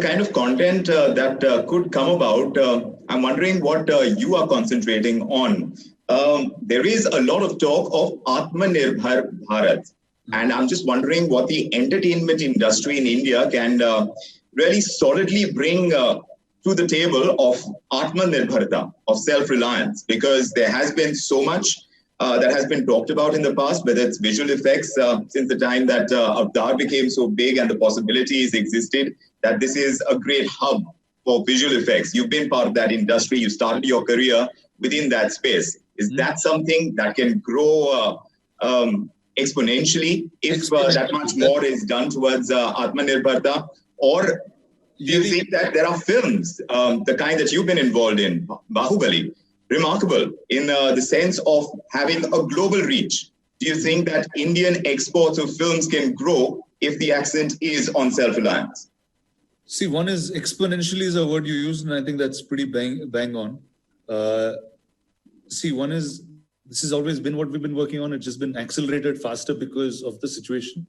the kind of content that could come about, I'm wondering what you are concentrating on. There is a lot of talk of Aatmanirbhar Bharat. And I'm just wondering what the entertainment industry in India can really solidly bring to the table of Aatmanirbharta, of self-reliance, because there has been so much that has been talked about in the past, whether it's visual effects, since the time that Avatar became so big and the possibilities existed, that this is a great hub for visual effects. You've been part of that industry. You started your career within that space. Is that something that can grow exponentially if that much more is done towards Aatmanirbharta? Or do you think that there are films, the kind that you've been involved in, Bahubali, remarkable in the sense of having a global reach? Do you think that Indian exports of films can grow if the accent is on self-reliance? See, one is exponentially is a word you use, and I think that's pretty bang on. See, one is, this has always been what we've been working on. It's just been accelerated faster because of the situation.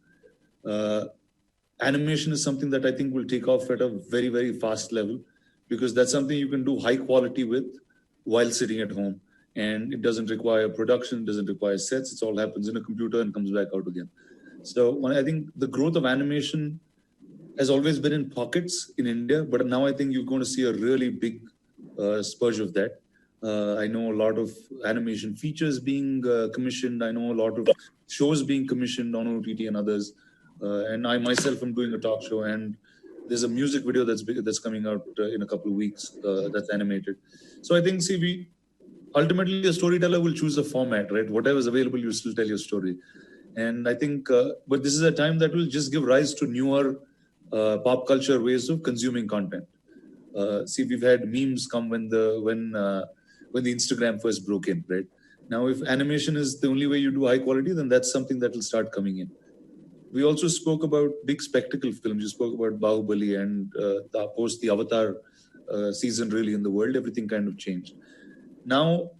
Animation is something that I think will take off at a very, very fast level, because that's something you can do high quality with while sitting at home. And it doesn't require production, doesn't require sets. It all happens in a computer and comes back out again. So I think the growth of animation has always been in pockets in India, but now I think you're going to see a really big spurge of that. I know a lot of animation features being commissioned. I know a lot of shows being commissioned on OTT and others. And I myself am doing a talk show, and there's a music video that's coming out in a couple of weeks that's animated. So I think, see, ultimately a storyteller will choose a format, right? Whatever's available, you still tell your story. And I think, but this is a time that will just give rise to newer pop culture ways of consuming content. See, we've had memes come when the Instagram first broke in, right? Now, if animation is the only way you do high quality, then that's something that will start coming in. We also spoke about big spectacle films. You spoke about Bahubali, and post the Avatar season really in the world, everything kind of changed. Now,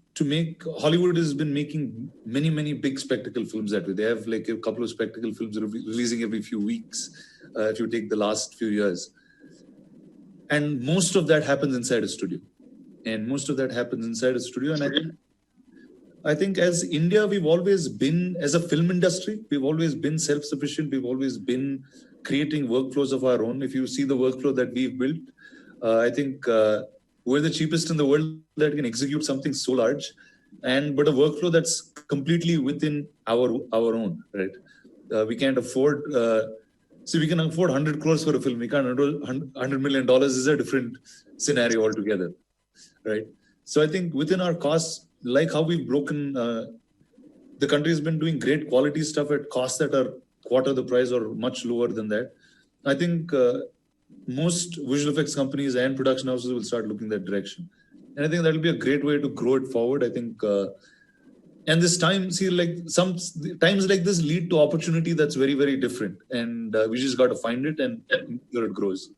Hollywood has been making many, many big spectacle films that way. They have like a couple of spectacle films releasing every few weeks, if you take the last few years. And most of that happens inside a studio. And I think as India, we've always been, as a film industry, we've always been self-sufficient. We've always been creating workflows of our own. If you see the workflow that we've built, I think we're the cheapest in the world that can execute something so large, but a workflow that's completely within our own, right? We can't afford, we can afford 100 crores for a film. We can't afford $100 million is a different scenario altogether, right? So I think within our costs, like how we've broken, the country has been doing great quality stuff at costs that are quarter the price or much lower than that. I think most visual effects companies and production houses will start looking that direction. And I think that'll be a great way to grow it forward. I think, and this time, see, like some times like this lead to opportunity that's very, very different. And we just got to find it and ensure it grows.